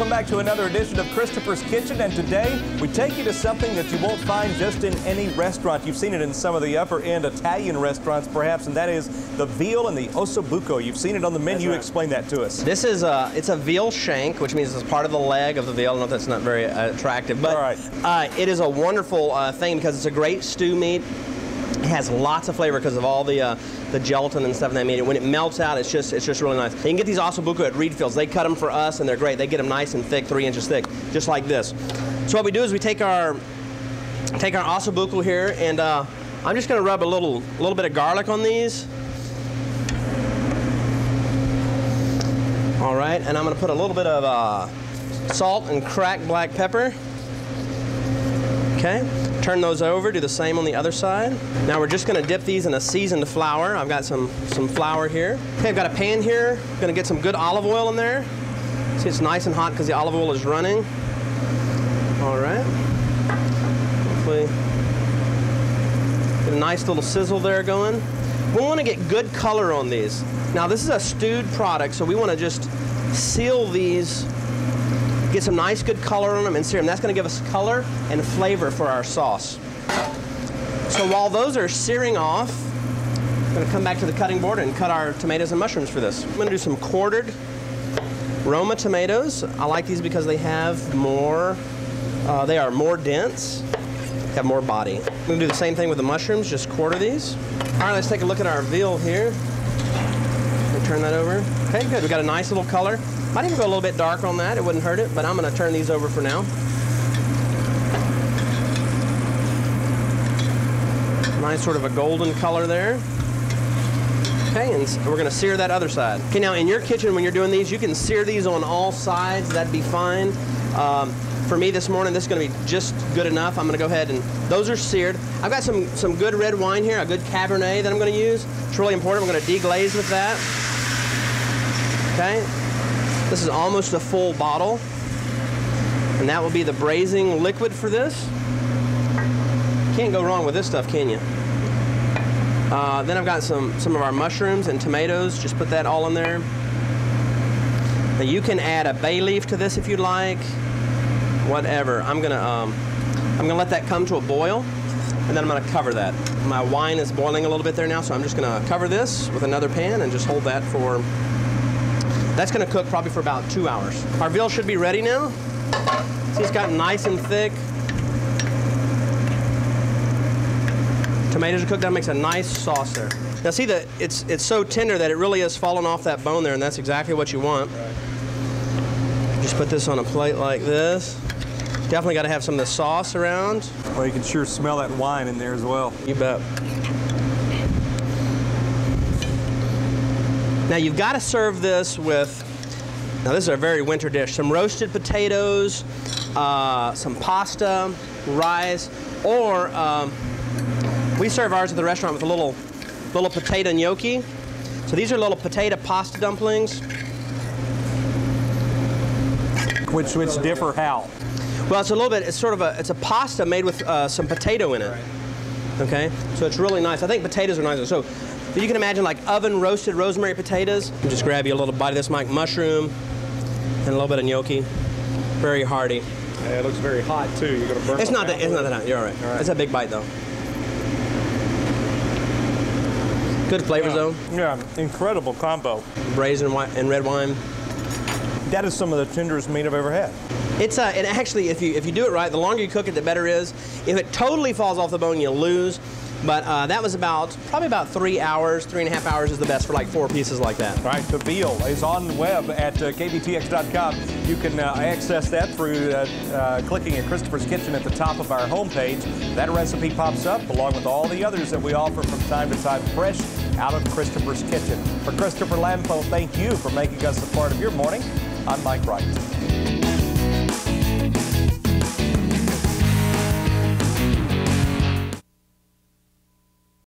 Welcome back to another edition of Christopher's Kitchen, and today we take you to something that you won't find just in any restaurant. You've seen it in some of the upper-end Italian restaurants, perhaps, and that is the veal and the Osso Bucco. You've seen it on the menu. Right. Explain that to us. This is it's a veal shank, which means it's part of the leg of the veal. I know that's not very attractive, but it is a wonderful thing because it's a great stew meat. It has lots of flavor because of all the gelatin and stuff in that meat. When it melts out, it's just really nice. You can get these Osso Bucco at Reed Fields. They cut them for us, and they're great. They get them nice and thick, 3 inches thick, just like this. So what we do is we take our Osso Bucco here, and I'm just going to rub a little bit of garlic on these. All right, and I'm going to put a little bit of salt and cracked black pepper. Okay. Turn those over, do the same on the other side. Now we're just going to dip these in a seasoned flour. I've got some flour here. Okay, I've got a pan here. I'm going to get some good olive oil in there. See, it's nice and hot because the olive oil is running. All right. Hopefully get a nice little sizzle there going. We want to get good color on these. Now this is a stewed product, so we want to just seal these, get some nice good color on them and sear them. That's going to give us color and flavor for our sauce. So while those are searing off, I'm going to come back to the cutting board and cut our tomatoes and mushrooms for this. I'm going to do some quartered Roma tomatoes. I like these because they have more, they are more dense, have more body. I'm going to do the same thing with the mushrooms, just quarter these. All right, let's take a look at our veal here. Turn that over. Okay, good. We got a nice little color. Might even go a little bit dark on that. It wouldn't hurt it, but I'm going to turn these over for now. Nice sort of a golden color there. Okay, and we're going to sear that other side. Okay, now in your kitchen when you're doing these, you can sear these on all sides. That'd be fine. For me this morning, this is going to be just good enough. I'm going to go ahead and those are seared. I've got some good red wine here, a good Cabernet that I'm going to use. It's really important. We're going to deglaze with that. Okay. This is almost a full bottle, and that will be the braising liquid for this. Can't go wrong with this stuff, can you? Then I've got some of our mushrooms and tomatoes. Just put that all in there. Now you can add a bay leaf to this if you'd like. Whatever. I'm gonna let that come to a boil, and then I'm gonna cover that. My wine is boiling a little bit there now, so I'm just gonna cover this with another pan and just hold that for. That's going to cook probably for about 2 hours. Our veal should be ready now. See, it's gotten nice and thick. Tomatoes are cooked. That makes a nice sauce there. Now see that it's so tender that it really is falling off that bone there, and that's exactly what you want. Just put this on a plate like this. Definitely got to have some of the sauce around. Well, you can sure smell that wine in there as well. You bet. Now you've got to serve this with, now this is a very winter dish, some roasted potatoes, some pasta, rice, or we serve ours at the restaurant with a little potato gnocchi. So these are little potato pasta dumplings. Which differ how? Well, it's a little bit, it's a pasta made with some potato in it. Okay, so it's really nice. I think potatoes are nice. So you can imagine like oven roasted rosemary potatoes. Just grab you a little bite of this, Mike, mushroom, and a little bit of gnocchi. Very hearty. Yeah, it looks very hot too. You're gonna burn. It's not that hot. You're all right. It's a big bite though. Good flavors though. Yeah, incredible combo. Braised and red wine. That is some of the tenderest meat I've ever had. It's and actually, if you do it right, the longer you cook it, the better it is. If it totally falls off the bone, you lose. But that was probably about 3 hours, 3.5 hours is the best for like 4 pieces like that. All right, the veal is on the web at kvtx.com. You can access that through clicking at Christopher's Kitchen at the top of our homepage. That recipe pops up along with all the others that we offer from time to time, fresh out of Christopher's Kitchen. For Christopher Lampo, thank you for making us a part of your morning. I'm Mike Wright.